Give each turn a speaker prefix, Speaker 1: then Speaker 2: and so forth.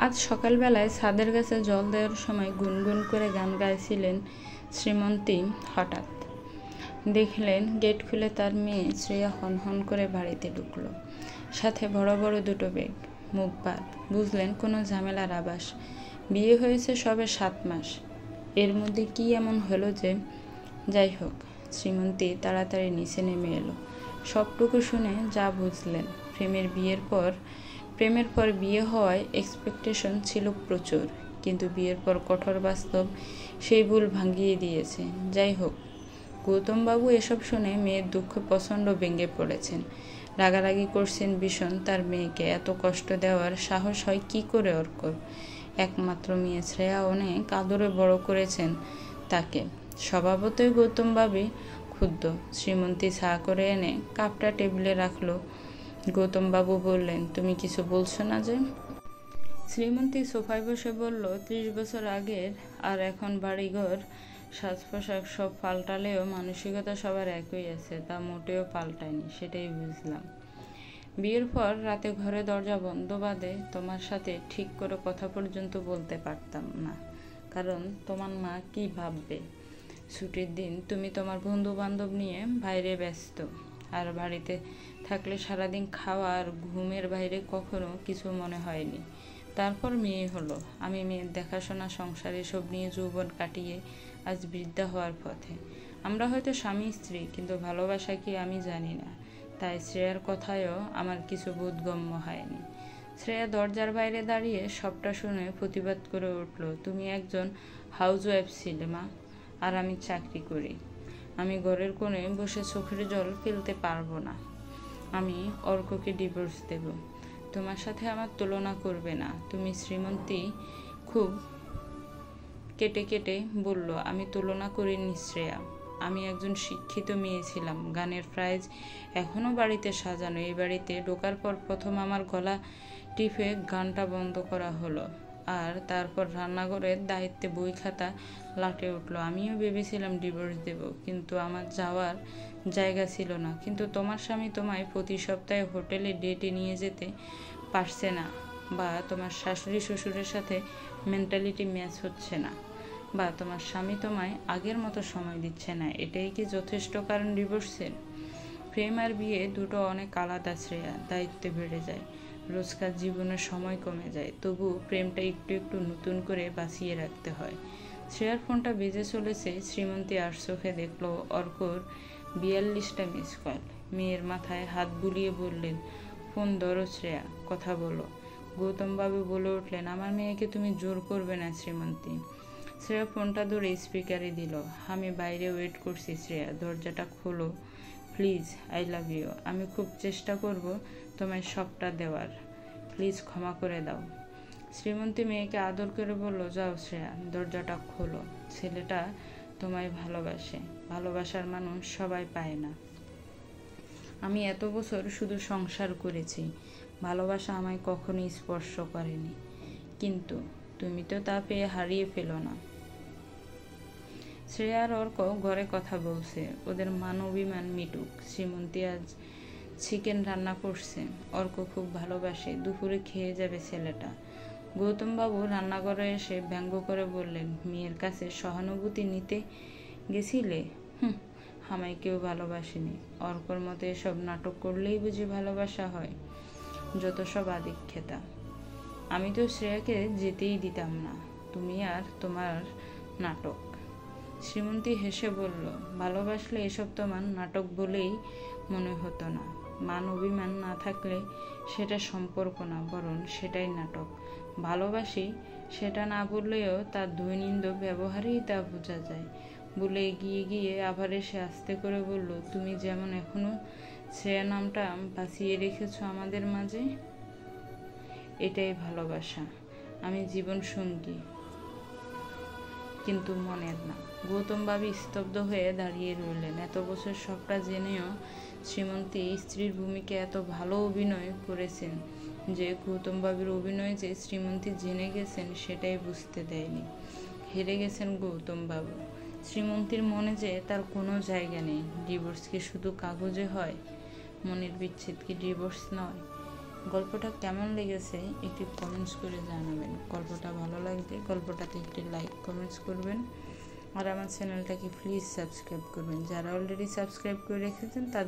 Speaker 1: আজ সকালবেলায় ছাদের কাছে জল দেওয়ার সময় গুনগুন করে গান গাইছিলেন শ্রীমন্তী। হঠাৎ দেখলেন গেট খুলে তার মেয়ে শ্রেয়া হনহন করে বাড়িতে ঢুকলো, সাথে বড় বড় দুটো ব্যাগ। মুখ বাদ, বুঝলেন কোনো ঝামেলার আভাস। বিয়ে হয়েছে সবে 7 মাস, এর মধ্যে কি এমন হলো যে? যাই হোক, শ্রীমন্তী তাড়াতাড়ি নিচে নেমে এলো। সবটুকু শুনে যা বুঝলেন, প্রেমের পর বিয়ে হওয়ায় এক্সপেকটেশন ছিল প্রচুর, কিন্তু বিয়ের পর কঠোর বাস্তব সেই ভুল ভাঙিয়ে দিয়েছে। যাই হোক, গৌতমবাবু এসব শুনে মেয়ের দুঃখে প্রচণ্ড ভেঙে পড়েছেন। রাগারাগি করছেন ভীষণ। তার মেয়েকে এত কষ্ট দেওয়ার সাহস হয় কি করে অর্কর? একমাত্র মেয়ে শ্রেয়া অনেক আদরে বড় করেছেন তাকে। স্বভাবতই গৌতমবাবু ক্ষুব্ধ। শ্রীমন্তী চা করে এনে কাপটা টেবিলে রাখলো। গৌতমবাবু বললেন, তুমি কিছু বলছো না যে? শ্রীমন্তী সোফায় বসে বলল, 30 বছর আগের আর এখন বাড়িঘর সাজ পোশাক সব পাল্টালেও মানসিকতা সবার একই আছে, তা মোটেও পাল্টায়নি, সেটাই বুঝলাম। বিয়ের পর রাতে ঘরে দরজা বন্ধ বাদে তোমার সাথে ঠিক করে কথা পর্যন্ত বলতে পারতাম না, কারণ তোমার মা কি ভাববে। ছুটির দিন তুমি তোমার বন্ধু বান্ধব নিয়ে বাইরে ব্যস্ত, আর বাড়িতে থাকলে সারাদিন খাওয়া আর ঘুমের বাইরে কখনো কিছু মনে হয়নি। তারপর মেয়ে হলো, আমি মেয়ের দেখাশোনা, সংসার এসব নিয়ে যৌবন কাটিয়ে আজ বৃদ্ধা হওয়ার পথে। আমরা হয়তো স্বামী স্ত্রী, কিন্তু ভালোবাসা কি আমি জানি না, তাই শ্রেয়ার কথায়ও আমার কিছু বোধগম্য হয়নি। শ্রেয়া দরজার বাইরে দাঁড়িয়ে সবটা শুনে প্রতিবাদ করে উঠল, তুমি একজন হাউসওয়াইফ ছিলে মা, আর আমি চাকরি করি। আমি ঘরের কোণে বসে চোখের জল ফেলতে পারবো না। আমি অর্ককে ডিভোর্স দেব। তোমার সাথে আমার তুলনা করবে না। তুমি শ্রীমন্তী খুব কেটে কেটে বলল, আমি তুলনা করিনি শ্রেয়া। আমি একজন শিক্ষিত মেয়ে ছিলাম, গানের প্রাইজ এখনও বাড়িতে সাজানো। এই বাড়িতে ঢোকার পর প্রথম আমার গলা টিপে গানটা বন্ধ করা হলো, আর তারপর রান্নাঘরের দায়িত্বে বই খাতা লাটে উঠলো। আমিও ভেবেছিলাম ডিভোর্স দেব, কিন্তু আমার যাওয়ার জায়গা ছিল না। কিন্তু তোমার স্বামী তোমায় প্রতি সপ্তাহে হোটেলে ডেটে নিয়ে যেতে পারছে না, বা তোমার শাশুড়ি শ্বশুরের সাথে মেন্টালিটি ম্যাচ হচ্ছে না, বা তোমার স্বামী তোমায় আগের মতো সময় দিচ্ছে না। এটাই কি যথেষ্ট কারণ ডিভোর্সের? প্রেম আর বিয়ে দুটো অনেক আলাদা শ্রেয়া। দায়িত্ব বেড়ে যায়, রোজকার জীবনের সময় কমে যায়, তবু প্রেমটা একটু একটু নতুন করে বাঁচিয়ে রাখতে হয়। শ্রেয়ার ফোনটা বেজে চলেছে। শ্রীমন্তী আর চোখে দেখলো অর্কর 42টা মিস কল। মেয়ের মাথায় হাত বুলিয়ে বললেন, ফোন ধরো শ্রেয়া, কথা বলো। গৌতমবাবু বলে উঠলেন, আমার মেয়েকে তুমি জোর করবে না শ্রীমন্তী। শ্রেয়া ফোনটা ধরে স্পিকারে দিল। আমি বাইরে ওয়েট করছি শ্রেয়া, দরজাটা খোলো প্লিজ, আই লাভ ইউ। আমি খুব চেষ্টা করব তোমায় সবটা দেওয়ার, প্লিজ ক্ষমা করে দাও। শ্রীমন্তী মেয়েকে আদর করে বলল, যাও শ্রেয়া, দরজাটা খোলো। ছেলেটা তোমায় ভালোবাসে, ভালোবাসার মানুষ সবাই পায় না। আমি এত বছর শুধু সংসার করেছি, ভালোবাসা আমায় কখনোই স্পর্শ করেনি, কিন্তু তুমি তো তা পেয়ে হারিয়ে ফেলো না। শ্রেয়া আর অর্ক ঘরে কথা বলছে, ওদের মান অভিমান মিটুক। শ্রীমন্তী আজ চিকেন রান্না করছে, অর্ক খুব ভালোবাসে, দুপুরে খেয়ে যাবে ছেলেটা। গৌতমবাবু রান্নাঘরে এসে ব্যঙ্গ করে বললেন, মেয়ের কাছে সহানুভূতি নিতে গেছিলে? আমায় কেউ ভালোবাসেনি। অর্কর মতো এসব নাটক করলেই বুঝি ভালোবাসা হয়? যত সব আদিক্ষেতা। আমি তো শ্রেয়াকে যেতেই দিতাম না, তুমি আর তোমার নাটক। শ্রীমন্তী হেসে বলল, ভালোবাসলে এসব তোমার নাটক বলেই মনে হতো না। মান অভিমান না থাকলে সেটা সম্পর্ক না, বরং সেটাই নাটক। ভালোবাসি সেটা না বললেও তার দৈনন্দিন ব্যবহারেই তা বোঝা যায়। বলে এগিয়ে গিয়ে আবার এসে আস্তে করে বলল, তুমি যেমন এখনো শ্রেয়া নামটা বাঁচিয়ে রেখেছো আমাদের মাঝে, এটাই ভালোবাসা। আমি জীবন সঙ্গী, কিন্তু মনের না। গৌতমবাবু স্তব্ধ হয়ে দাঁড়িয়ে রইলেন। এত বছর সবটা জেনেও শ্রীমন্তী স্ত্রীর ভূমিকা এত ভালো অভিনয় করেছেন যে গৌতমবাবুর অভিনয় যে শ্রীমন্তী জেনে গেছেন সেটাই বুঝতে দেয়নি। হেরে গেছেন গৌতমবাবু। শ্রীমন্তীর মনে যে তার কোনো জায়গা নেই। ডিভোর্স কি শুধু কাগজে হয়? মনের বিচ্ছেদ কি ডিভোর্স নয়? গল্পটা কেমন লেগেছে একটি কমেন্টস করে জানাবেন। গল্পটা ভালো লাগলে গল্পটাতে একটি লাইক কমেন্টস করবেন, আর আমার চ্যানেলটাকে প্লিজ সাবস্ক্রাইব করবেন। যারা অলরেডি সাবস্ক্রাইব করে রেখেছেন তাদের